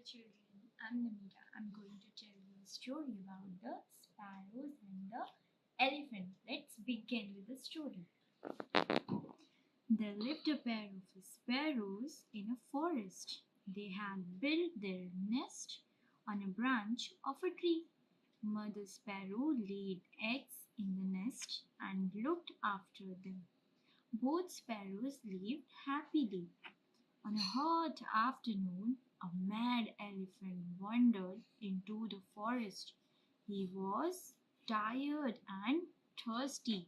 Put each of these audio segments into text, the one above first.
children, I'm Namita. I'm going to tell you a story about the sparrows and the elephant. Let's begin with the story. There lived a pair of sparrows in a forest. They had built their nest on a branch of a tree. Mother Sparrow laid eggs in the nest and looked after them. Both sparrows lived happily. On a hot afternoon, a mad elephant wandered into the forest. He was tired and thirsty.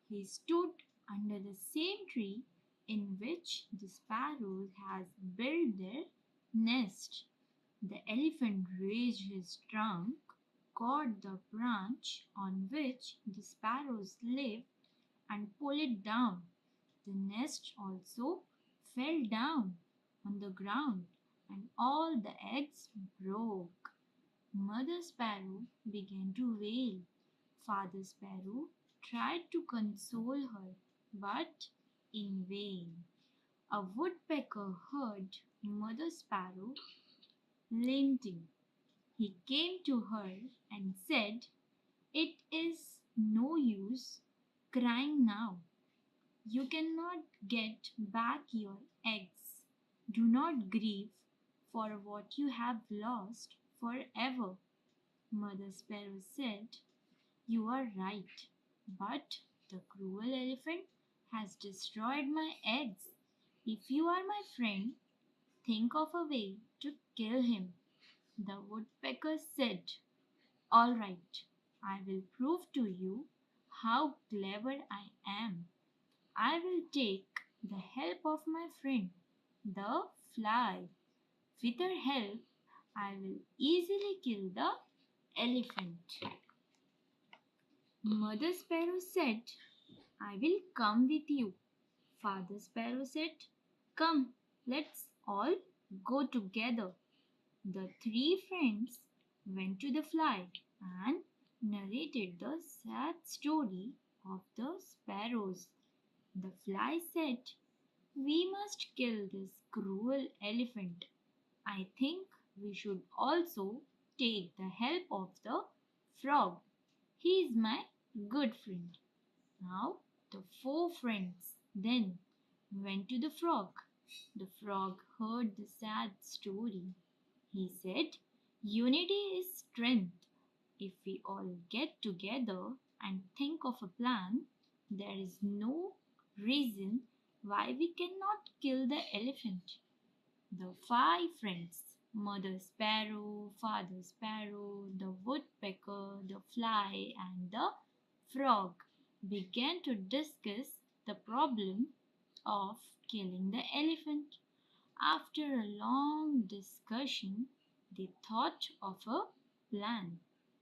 He stood under the same tree in which the sparrows had built their nest. The elephant raised his trunk, caught the branch on which the sparrows lived, and pulled it down. The nest also fell down on the ground, and all the eggs broke. Mother Sparrow began to wail. Father Sparrow tried to console her, but in vain. A woodpecker heard Mother Sparrow lamenting. He came to her and said, "It is no use crying now. You cannot get back your eggs. Do not grieve for what you have lost forever." Mother Sparrow said, "You are right, but the cruel elephant has destroyed my eggs. If you are my friend, think of a way to kill him." The woodpecker said, "All right, I will prove to you how clever I am. I will take the help of my friend, the fly. With her help, I will easily kill the elephant." Mother Sparrow said, "I will come with you." Father Sparrow said, "Come, let's all go together." The three friends went to the fly and narrated the sad story of the sparrows. The fly said, "We must kill this cruel elephant. I think we should also take the help of the frog. He is my good friend." Now the four friends then went to the frog. The frog heard the sad story. He said, "Unity is strength. If we all get together and think of a plan, there is no reason why we cannot kill the elephant." The five friends, Mother Sparrow, Father Sparrow, the woodpecker, the fly, and the frog, began to discuss the problem of killing the elephant. After a long discussion, they thought of a plan.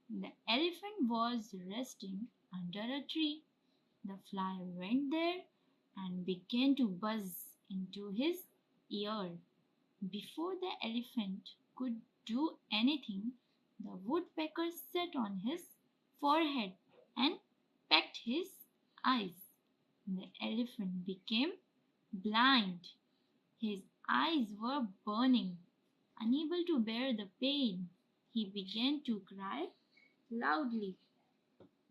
The elephant was resting under a tree. The fly went there and began to buzz into his ear. Before the elephant could do anything, the woodpecker sat on his forehead and pecked his eyes. The elephant became blind. His eyes were burning. Unable to bear the pain, he began to cry loudly.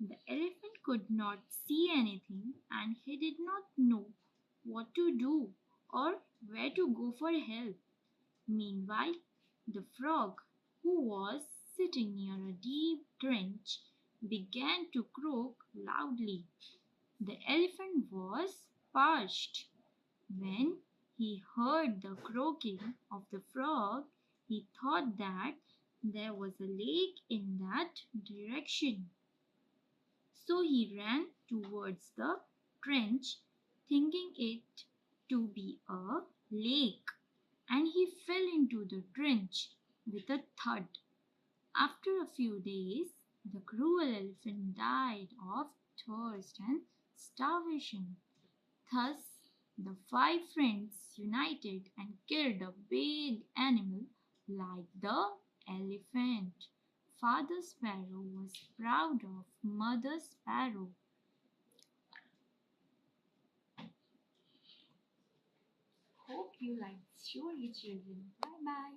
The elephant could not see anything and he did not know what to do or where to go for help. Meanwhile, the frog, who was sitting near a deep trench, began to croak loudly. The elephant was parched. When he heard the croaking of the frog, he thought that there was a lake in that direction. So he ran towards the trench, thinking it to be a lake, and he fell into the trench with a thud. After a few days, the cruel elephant died of thirst and starvation. Thus, the five friends united and killed a big animal like the elephant. Father Sparrow was proud of Mother Sparrow. Hope you liked the story, children. Bye bye.